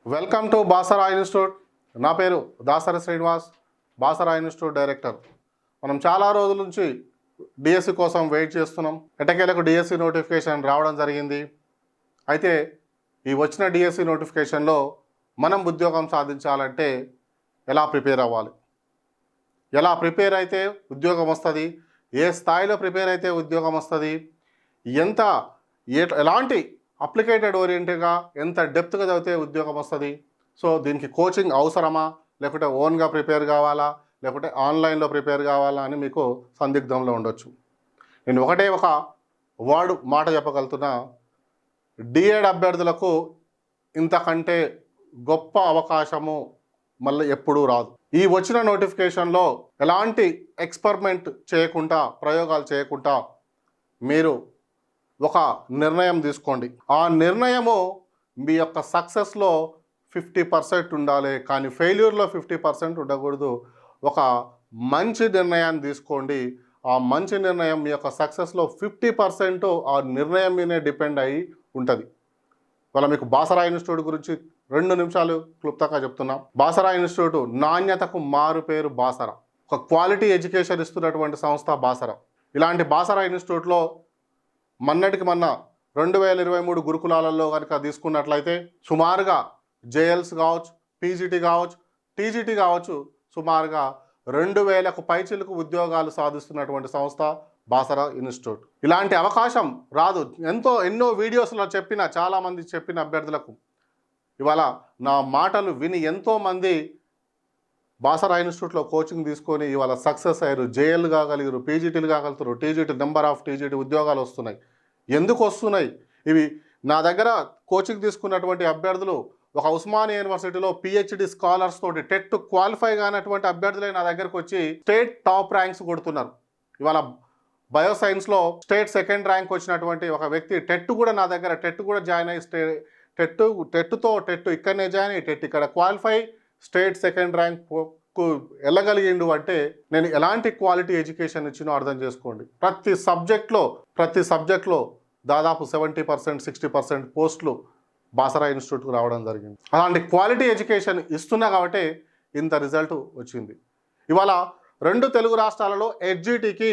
Welcome to Basara institute. నా పేరు Dasari Srinivas, Basara institute director. మనం చాలా రోజుల నుంచి డిఎస్సి కోసం వెయిట్ చేస్తున్నాం. ఎటకేలకు డిఎస్సి నోటిఫికేషన్ రావడం జరిగింది. అయితే ఈ వచ్చిన డిఎస్సి నోటిఫికేషన్లో మనం ఉద్యోగం సాధించాలంటే ఎలా ప్రిపేర్ అవ్వాలి, ఎలా ప్రిపేర్ అయితే ఉద్యోగం వస్తుంది, ఏ స్థాయిలో ప్రిపేర్ అయితే ఉద్యోగం వస్తుంది, ఎంత ఎలాంటి అప్లికేటెడ్ ఓరియంటెడ్గా ఎంత డెప్త్గా చదివితే ఉద్యోగం వస్తుంది. సో దీనికి కోచింగ్ అవసరమా, లేకుంటే ఓన్గా ప్రిపేర్ కావాలా, లేకుంటే ఆన్లైన్లో ప్రిపేర్ కావాలా అని మీకు సందిగ్ధంలో ఉండొచ్చు. నేను ఒకటే ఒక మాట చెప్పగలుగుతున్నా, డిఎడ్ అభ్యర్థులకు ఇంతకంటే గొప్ప అవకాశము మళ్ళీ ఎప్పుడూ రాదు. ఈ వచ్చిన నోటిఫికేషన్లో ఎలాంటి ఎక్స్పెరిమెంట్ చేయకుండా, ప్రయోగాలు చేయకుండా మీరు ఒక నిర్ణయం తీసుకోండి. ఆ నిర్ణయము మీ యొక్క సక్సెస్లో 50% ఉండాలి, కానీ ఫెయిల్యూర్లో 50% ఉండకూడదు. ఒక మంచి నిర్ణయాన్ని తీసుకోండి. ఆ మంచి నిర్ణయం మీ యొక్క సక్సెస్లో 50% ఆ నిర్ణయం మీదే డిపెండ్ అయ్యి ఉంటుంది. ఇవాళ మీకు బాసరా ఇన్స్టిట్యూట్ గురించి 2 నిమిషాలు క్లుప్తంగా చెప్తున్నాం. బాసరా ఇన్స్టిట్యూట్ నాణ్యతకు మారు పేరు బాసరా. ఒక క్వాలిటీ ఎడ్యుకేషన్ ఇస్తున్నటువంటి సంస్థ బాసరా. ఇలాంటి బాసరా ఇన్స్టిట్యూట్లో మొన్నటికి మొన్న 2023 గురుకులాలలో కనుక తీసుకున్నట్లయితే సుమారుగా జేఎల్స్ కావచ్చు, పీజీటీ కావచ్చు, టీజీటీ కావచ్చు, సుమారుగా 2000కు పైచిలకు ఉద్యోగాలు సాధిస్తున్నటువంటి సంస్థ బాసరా ఇన్స్టిట్యూట్. ఇలాంటి అవకాశం రాదు. ఎన్నో వీడియోస్లో చాలామంది చెప్పిన అభ్యర్థులకు ఇవాళ నా మాటలు విని ఎంతోమంది బాసరా ఇన్స్టిట్యూట్లో కోచింగ్ తీసుకొని ఇవాళ సక్సెస్ అయ్యారు. జేఎల్ కాగలిగారు, పీజీటీలు కాగలుగుతారు, టీజీటీ నెంబర్ ఆఫ్ టీజీటీ ఉద్యోగాలు వస్తున్నాయి. ఎందుకు వస్తున్నాయి? ఇవి నా దగ్గర కోచింగ్ తీసుకున్నటువంటి అభ్యర్థులు ఒక ఉస్మానియా యూనివర్సిటీలో పిహెచ్డి స్కాలర్స్ తోటి టెట్ క్వాలిఫై కానటువంటి అభ్యర్థులే నా దగ్గరకు వచ్చి స్టేట్ టాప్ ర్యాంక్స్ కొడుతున్నారు. ఇవాళ బయోసైన్స్లో స్టేట్ 2nd ర్యాంక్ వచ్చినటువంటి ఒక వ్యక్తి టెట్ కూడా జాయిన్ అయ్యి టెట్ ఇక్కడనే జాయిన్ అయ్యి టెట్ ఇక్కడ క్వాలిఫై స్టేట్ 2nd ర్యాంక్కు వెళ్ళగలిగిండు అంటే నేను ఎలాంటి క్వాలిటీ ఎడ్యుకేషన్ ఇచ్చినో అర్థం చేసుకోండి. ప్రతి సబ్జెక్ట్లో దాదాపు 70% 60% పోస్టులు బాసరా ఇన్స్టిట్యూట్కు రావడం జరిగింది. అలాంటి క్వాలిటీ ఎడ్యుకేషన్ ఇస్తున్నా కాబట్టి ఇంత రిజల్ట్ వచ్చింది. ఇవాళ 2 తెలుగు రాష్ట్రాలలో ఎడ్జిటీకి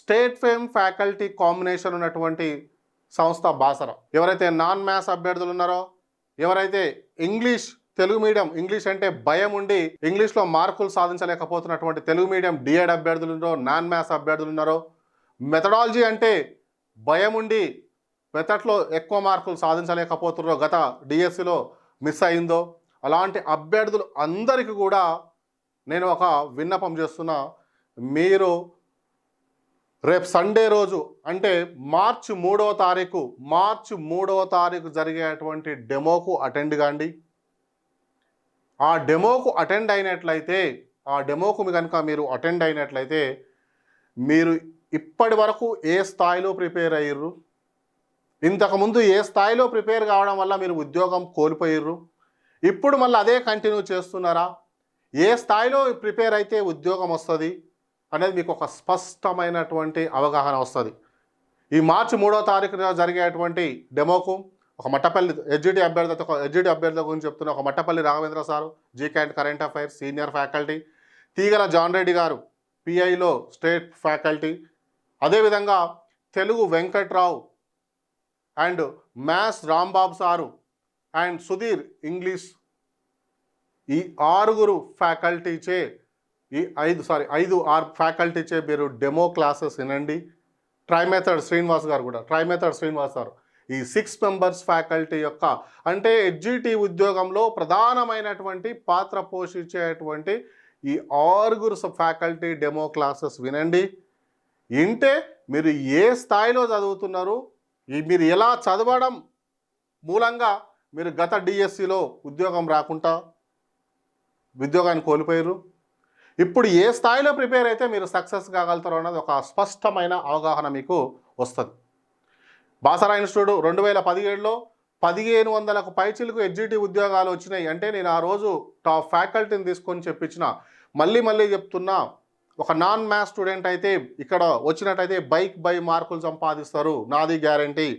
స్టేట్ ఫేమ్ ఫ్యాకల్టీ కాంబినేషన్ ఉన్నటువంటి సంస్థ బాసరా. ఎవరైతే నాన్ మ్యాథ్స్ అభ్యర్థులు ఉన్నారో, ఎవరైతే తెలుగు మీడియం ఇంగ్లీష్ అంటే భయం ఉండి ఇంగ్లీష్లో మార్కులు సాధించలేకపోతున్నటువంటి తెలుగు మీడియం డిఎడ్ అభ్యర్థులు ఉన్నారో, నాన్ మ్యాథ్స్ అభ్యర్థులు ఉన్నారో, మెథడాలజీ అంటే భయం ఉండి మెథడ్లో ఎక్కువ మార్కులు సాధించలేకపోతున్నారో, గత డిఎస్సిలో మిస్ అయిందో, అలాంటి అభ్యర్థులు అందరికీ కూడా నేను ఒక విన్నపం చేస్తున్నా. మీరు రేపు సండే రోజు అంటే మార్చి 3వ తారీఖు జరిగేటువంటి డెమోకు అటెండ్ కాండి. ఆ డెమోకు మీరు అటెండ్ అయినట్లయితే మీరు ఇప్పటి వరకు ఏ స్థాయిలో ప్రిపేర్ అయ్యారు, ఇంతకుముందు ఏ స్థాయిలో ప్రిపేర్ కావడం వల్ల మీరు ఉద్యోగం కోల్పోయారు, ఇప్పుడు మళ్ళీ అదే కంటిన్యూ చేస్తున్నారా, ఏ స్థాయిలో ప్రిపేర్ అయితే ఉద్యోగం వస్తుంది అనేది మీకు ఒక స్పష్టమైనటువంటి అవగాహన వస్తుంది. ఈ మార్చి 3వ తారీఖున జరిగేటువంటి డెమోకు ఒక మట్టపల్లి ఎడ్జిటి అభ్యర్థి గురించి చెప్తున్న ఒక Mattapalli Raghavendra sir, GK and current affairs senior faculty, తీగల జాన్ రెడ్డి గారు పిఐలో స్టేట్ ఫ్యాకల్టీ, అదేవిధంగా Telugu Venkatrao and maths Rambabu sir and Sudheer English, ఈ 6 ఫ్యాకల్టీచే ఈ 5 ఫ్యాకల్టీచే మీరు డెమో క్లాసెస్ వినండి. ట్రైమెథడ్ శ్రీనివాస్ సారు ఈ 6 మెంబర్స్ ఫ్యాకల్టీ యొక్క అంటే ఎడ్జిటి ఉద్యోగంలో ప్రధానమైనటువంటి పాత్ర పోషించేటువంటి ఈ 6 ఫ్యాకల్టీ డెమో క్లాసెస్ వినండి. వింటే మీరు ఏ స్థాయిలో చదువుతున్నారు, మీరు ఎలా చదవడం మూలంగా మీరు గత డిఎస్సిలో ఉద్యోగం రాకుండా ఉద్యోగాన్ని కోల్పోయారు, ఇప్పుడు ఏ స్థాయిలో ప్రిపేర్ అయితే మీరు సక్సెస్ కాగలుగుతారో అన్నది ఒక స్పష్టమైన అవగాహన మీకు వస్తుంది. బాసరా ఇన్స్టిట్యూట్ 2017లో 1500కు పైచిలకు ఎడ్జిటి ఉద్యోగాలు వచ్చినాయి. అంటే నేను ఆ రోజు టాప్ ఫ్యాకల్టీని తీసుకొని చెప్పించిన. మళ్ళీ చెప్తున్నా, ఒక నాన్ మ్యాథ్స్ స్టూడెంట్ అయితే ఇక్కడ వచ్చినట్టయితే బై మార్కులు సంపాదిస్తారు, నాది గ్యారంటీ.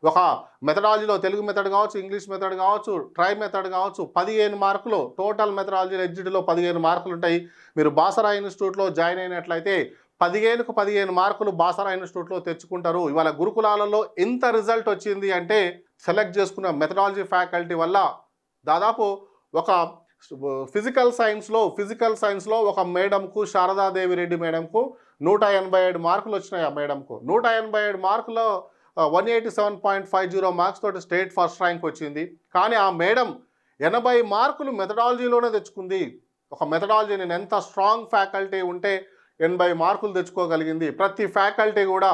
ఒక మెథడాలజీలో తెలుగు మెథడ్ కావచ్చు, ఇంగ్లీష్ మెథడ్ కావచ్చు, ట్రై మెథడ్ కావచ్చు, 15 మార్కులు టోటల్ మెథడాలజీ ఎడ్జిటీలో 15 మార్కులు ఉంటాయి. మీరు బాసరా ఇన్స్టిట్యూట్లో జాయిన్ అయినట్లయితే 15కు 15 మార్కులు బాసరా ఇన్స్టిట్యూట్లో తెచ్చుకుంటారు. ఇవాళ గురుకులాలలో ఎంత రిజల్ట్ వచ్చింది అంటే సెలెక్ట్ చేసుకున్న మెథడాలజీ ఫ్యాకల్టీ వల్ల దాదాపు ఒక ఫిజికల్ సైన్స్లో ఒక మేడంకు, శారదాదేవి రెడ్డి మేడంకు 187 మార్కులు వచ్చినాయి. ఆ మేడంకు 187 మార్కులో 187.50 మార్క్స్ తోటి స్టేట్ ఫస్ట్ ర్యాంక్ వచ్చింది. కానీ ఆ మేడం 80 మార్కులు మెథడాలజీలోనే తెచ్చుకుంది. ఒక మెథడాలజీ నేను ఎంత స్ట్రాంగ్ ఫ్యాకల్టీ ఉంటే 80 మార్కులు తెచ్చుకోగలిగింది. ప్రతి ఫ్యాకల్టీ కూడా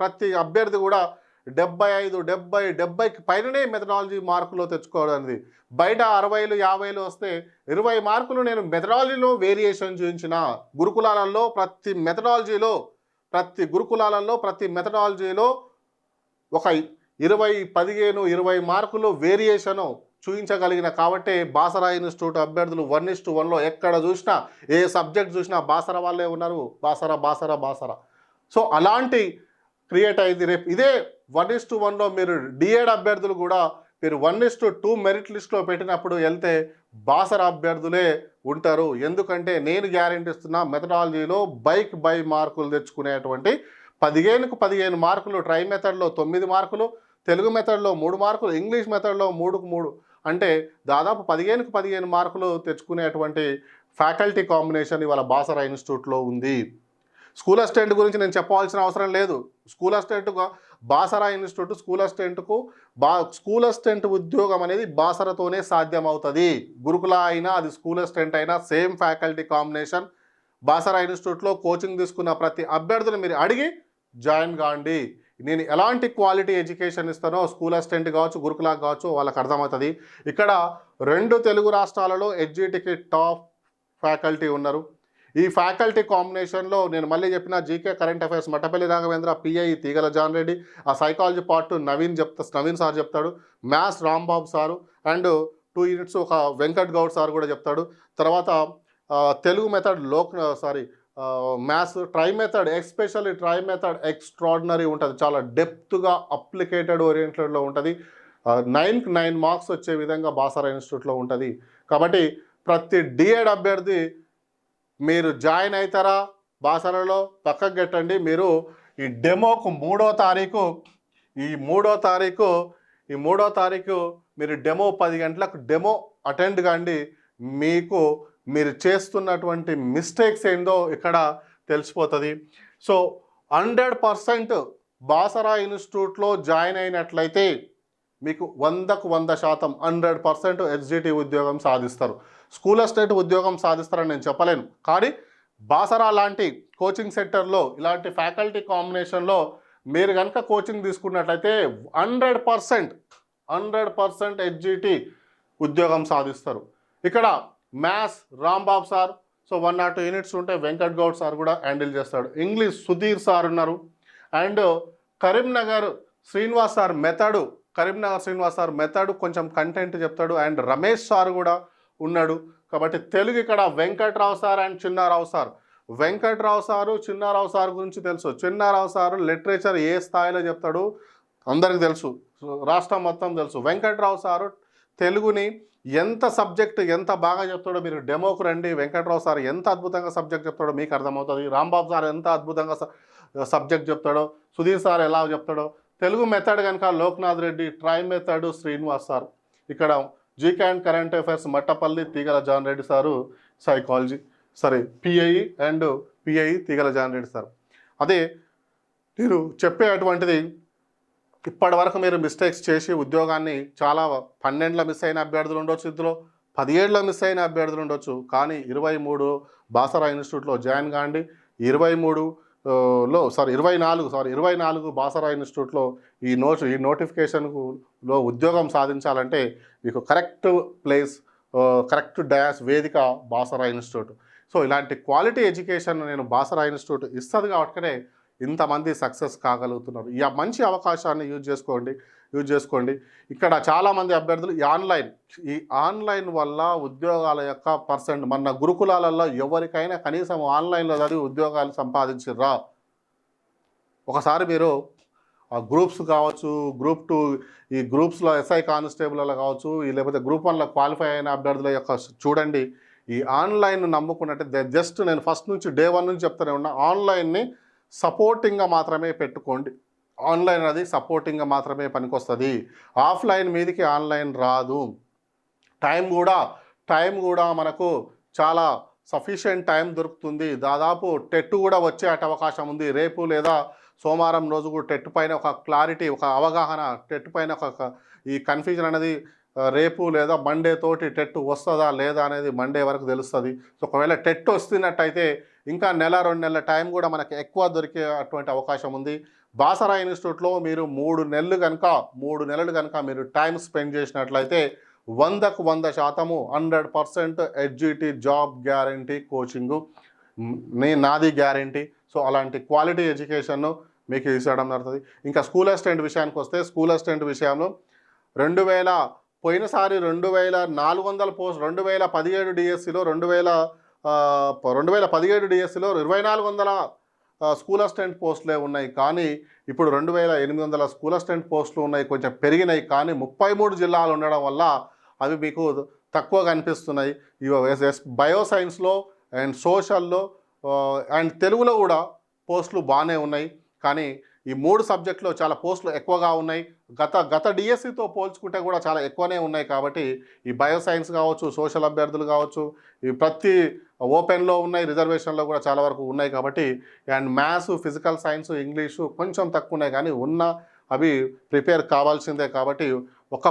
ప్రతి అభ్యర్థి కూడా 75-70కి పైననే మెథడాలజీ మార్కులో తెచ్చుకోవడానికి. బయట 60లు 50లు వస్తే 20 మార్కులు నేను మెథడాలజీలో వేరియేషన్ చూపించిన. గురుకులాలలో ప్రతి మెథడాలజీలో ఒక 20 మార్కులు వేరియేషను చూపించగలిగిన కాబట్టి బాసరా ఇన్స్టిట్యూట్ అభ్యర్థులు 1:1లో ఎక్కడ చూసినా, ఏ సబ్జెక్ట్ చూసినా బాసరా వాళ్ళే ఉన్నారు. బాసరా. సో అలాంటి క్రియేట్ అయింది. రేపు ఇదే 1:1లో మీరు డిఎడ్ అభ్యర్థులు కూడా మీరు 1:2 మెరిట్ లిస్ట్లో పెట్టినప్పుడు వెళ్తే బాసరా అభ్యర్థులే ఉంటారు. ఎందుకంటే నేను గ్యారెంటీ ఇస్తున్నా, మెథడాలజీలో బై మార్కులు తెచ్చుకునేటువంటి 15కు 15 మార్కులు, ట్రై మెథడ్లో 9 మార్కులు, తెలుగు మెథడ్లో 3 మార్కులు, ఇంగ్లీష్ మెథడ్లో 3కు 3 అంటే దాదాపు 15కు 15 మార్కులు తెచ్చుకునేటువంటి ఫ్యాకల్టీ కాంబినేషన్ ఇవాళ బాసరా ఇన్స్టిట్యూట్లో ఉంది. స్కూల్ అసిస్టెంట్ గురించి నేను చెప్పవలసిన అవసరం లేదు. స్కూల్ అసిస్టెంట్గా బాసరా ఇన్స్టిట్యూట్ స్కూల్ అసిస్టెంట్ ఉద్యోగం అనేది బాసరతోనే సాధ్యమవుతుంది. గురుకుల అయినా అది స్కూల్ అసిస్టెంట్ అయినా సేమ్ ఫ్యాకల్టీ కాంబినేషన్. బాసరా ఇన్స్టిట్యూట్లో కోచింగ్ తీసుకున్న ప్రతి అభ్యర్థులు మీరు అడిగి జాయిన్ కాండి. నేను ఎలాంటి క్వాలిటీ ఎడ్యుకేషన్ ఇస్తానో స్కూల్ అసిస్టెంట్ కావచ్చు, గురుకులకు కావచ్చు వాళ్ళకి అర్థమవుతుంది. ఇక్కడ 2 తెలుగు రాష్ట్రాలలో ఎడ్జిటీకి టాప్ ఫ్యాకల్టీ ఉన్నారు. ఈ ఫ్యాకల్టీ కాంబినేషన్లో నేను మళ్ళీ చెప్పిన GK current affairs Mattapalli Raghavendra, pi Teegala John Reddy, ఆ సైకాలజీ పార్ట్ నవీన్ సార్ చెప్తాడు, maths Rambabu sir and 2 units ఒక వెంకట్ గౌడ్ సార్ కూడా చెప్తాడు. తర్వాత Telugu method maths try method, especially try method extraordinary ఉంటుంది. చాలా డెప్త్గా అప్లికేటెడ్ ఓరియంటెడ్లో ఉంటుంది. 9కి 9 మార్క్స్ వచ్చే విధంగా బాసరా ఇన్స్టిట్యూట్లో ఉంటుంది. కాబట్టి ప్రతి డిఎడ్ అభ్యర్థి మీరు జాయిన్ అవుతారా బాసరాలో పక్కకు పెట్టండి. మీరు ఈ డెమోకు 3వ తారీఖు మీరు డెమో 10 గంటలకు డెమో అటెండ్ కాండి. మీరు చేస్తున్నటువంటి మిస్టేక్స్ ఏందో ఇక్కడ తెలిసిపోతుంది. సో 100% బాసరా ఇన్స్టిట్యూట్లో జాయిన్ అయినట్లయితే మీకు 100కు 100% 100% ఎస్జిటి ఉద్యోగం సాధిస్తారు. స్కూల్ అసిస్టెంట్ ఉద్యోగం సాధిస్తారని నేను చెప్పలేను. కానీ బాసరా లాంటి కోచింగ్ సెంటర్లో ఇలాంటి ఫ్యాకల్టీ కాంబినేషన్లో మీరు కనుక కోచింగ్ తీసుకున్నట్లయితే 100% ఎస్జిటి ఉద్యోగం సాధిస్తారు. ఇక్కడ maths Rambabu sir, so 1 or 2 units ఉంటే వెంకట్ గౌడ్ సార్ కూడా హ్యాండిల్ చేస్తాడు. ఇంగ్లీష్ సుధీర్ సార్ ఉన్నారు. And Karimnagar Srinivas sir method కొంచెం కంటెంట్ చెప్తాడు. అండ్ రమేష్ సార్ కూడా ఉన్నాడు. కాబట్టి తెలుగు ఇక్కడ Venkatrao sir and Chinnarao sir. Chinnarao sir గురించి తెలుసు. చిన్నారావు సార్ లిటరేచర్ ఏ స్థాయిలో చెప్తాడు అందరికి తెలుసు, రాష్ట్రం మొత్తం తెలుసు. వెంకట్రావు సారు తెలుగుని ఎంత బాగా చెప్తాడో మీరు డెమోకు రండి. వెంకట్రావు సార్ ఎంత అద్భుతంగా సబ్జెక్ట్ చెప్తాడో మీకు అర్థమవుతుంది. రాంబాబు సార్ ఎంత అద్భుతంగా సబ్జెక్ట్ చెప్తాడో, సుధీర్ సార్ ఎలా చెప్తాడో. తెలుగు మెథడ్ కనుక లోక్నాథ్ రెడ్డి, ట్రై మెథడ్ శ్రీనివాస్ సార్. ఇక్కడ GK and current affairs Mattapalli Teegala John Reddy sir, psychology PI Teegala John Reddy sir. అదే నేను చెప్పేటువంటిది ఇప్పటి వరకు మీరు మిస్టేక్స్ చేసి ఉద్యోగాన్ని చాలా 12లో మిస్ అయిన అభ్యర్థులు ఉండొచ్చు, ఇందులో 17లో మిస్ అయిన అభ్యర్థులు ఉండొచ్చు. కానీ 23 బాసరా ఇన్స్టిట్యూట్లో జాయిన్ కాండి. 24 బాసరా ఇన్స్టిట్యూట్లో ఈ నోటిఫికేషన్లో ఉద్యోగం సాధించాలంటే మీకు కరెక్ట్ ప్లేస్, కరెక్ట్ డయాస్ వేదిక బాసరా ఇన్స్టిట్యూట్. సో ఇలాంటి క్వాలిటీ ఎడ్యుకేషన్ నేను బాసరా ఇన్స్టిట్యూట్ ఇస్తుంది కాబట్టి ఇంతమంది సక్సెస్ కాగలుగుతున్నారు. ఈ మంచి అవకాశాన్ని యూజ్ చేసుకోండి. ఇక్కడ చాలామంది అభ్యర్థులు ఈ ఆన్లైన్ వల్ల ఉద్యోగాల యొక్క పర్సెంట్ మన గురుకులాలలో ఎవరికైనా కనీసం ఆన్లైన్లో చదివి ఉద్యోగాలు సంపాదించిర్రా? ఒకసారి మీరు గ్రూప్స్ కావచ్చు, గ్రూప్ 2 ఈ గ్రూప్స్‌లో ఎస్ఐ కానిస్టేబుల్‌లో కావచ్చు, లేకపోతే గ్రూప్ 1లో క్వాలిఫై అయిన అభ్యర్థుల యొక్క చూడండి, ఈ ఆన్‌లైన్ నమ్ముకున్నట్టే జస్ట్ నేను ఫస్ట్ నుంచి డే 1 నుంచి చెప్తూనే ఉన్నా, ఆన్‌లైన్‌ని సపోర్టింగ్‌గా మాత్రమే పెట్టుకోండి. ఆన్‌లైన్ అది సపోర్టింగ్‌గా మాత్రమే పనికొస్తది. ఆఫ్‌లైన్ మీదికి ఆన్‌లైన్ రాదు. టైం కూడా మనకు చాలా సఫిషియెంట్ టైం దొరుకుతుంది. దాదాపు టెట్ కూడా వచ్చే అవకాశం ఉంది. రేపు లేదా సోమవారం రోజు కూడా టెట్ పైన ఒక క్లారిటీ, ఒక అవగాహన, టెట్ పైన ఒక ఈ కన్ఫ్యూజన్ అనేది రేపు లేదా మండే తోటి టెట్ వస్తుందా లేదా అనేది మండే వరకు తెలుస్తుంది. సో ఒకవేళ టెట్ వస్తున్నట్టయితే ఇంకా నెల 2 నెలల టైం కూడా మనకి ఎక్కువ దొరికే అటువంటి అవకాశం ఉంది. బాసరా ఇన్స్టిట్యూట్లో మీరు 3 నెలలు కనుక మీరు టైం స్పెండ్ చేసినట్లయితే 100కు 100% 100% ఎడ్జిటి జాబ్ గ్యారంటీ కోచింగు నాది గ్యారంటీ. సో అలాంటి క్వాలిటీ ఎడ్యుకేషన్ను మీకు ఇవ్వడం జరుగుతుంది. ఇంకా స్కూల్ అసిస్టెంట్ విషయానికి వస్తే, స్కూల్ అసిస్టెంట్ విషయంలో 2000 పోయినసారి 2400 పోస్ట్ 2017 డిఎస్సిలో 2017 డిఎస్సిలో 2400 స్కూల్ అసిస్టెంట్ పోస్టులే ఉన్నాయి. కానీ ఇప్పుడు 2800 స్కూల్ అసిస్టెంట్ పోస్టులు ఉన్నాయి. కొంచెం పెరిగినాయి, కానీ 33 జిల్లాలు ఉండడం వల్ల అవి మీకు తక్కువగా అనిపిస్తున్నాయి. బయో సైన్స్లో అండ్ సోషల్లో అండ్ తెలుగులో కూడా పోస్టులు బాగానే ఉన్నాయి. కానీ ఈ 3 సబ్జెక్టులో చాలా పోస్టులు ఎక్కువగా ఉన్నాయి. గత డిఎస్సితో పోల్చుకుంటే కూడా చాలా ఎక్కువనే ఉన్నాయి. కాబట్టి ఈ బయో సైన్స్ కావచ్చు, సోషల్ అభ్యర్థులు కావచ్చు, ఈ ప్రతి ఓపెన్లో ఉన్నాయి, రిజర్వేషన్లో కూడా చాలా వరకు ఉన్నాయి. కాబట్టి and maths, physical science, English కొంచెం తక్కువ ఉన్నాయి, కానీ అవి ప్రిపేర్ కావాల్సిందే. కాబట్టి ఒక్క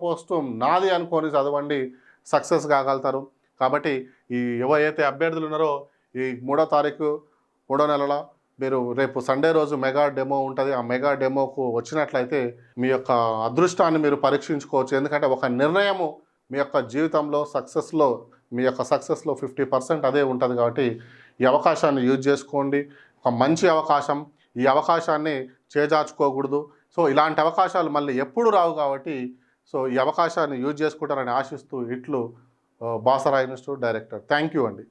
పోస్టు నాది అనుకొని చదవండి, సక్సెస్ కాగలుగుతారు. కాబట్టి ఈ ఎవరైతే అభ్యర్థులు ఉన్నారో ఈ 3వ తారీఖు 3వ నెలల మీరు రేపు సండే రోజు మెగా డెమో ఉంటుంది. ఆ మెగా డెమోకు వచ్చినట్లయితే మీ యొక్క అదృష్టాన్ని మీరు పరీక్షించుకోవచ్చు. ఎందుకంటే ఒక నిర్ణయము మీ యొక్క జీవితంలో మీ యొక్క సక్సెస్లో 50% అదే ఉంటుంది. కాబట్టి ఈ అవకాశాన్ని యూజ్ చేసుకోండి. ఒక మంచి అవకాశం, ఈ అవకాశాన్ని చేజార్చుకోకూడదు. సో ఇలాంటి అవకాశాలు మళ్ళీ ఎప్పుడు రావు. కాబట్టి సో ఈ అవకాశాన్ని యూజ్ చేసుకుంటారని ఆశిస్తూ ఇట్లు Basara institute director. Thank you అండి.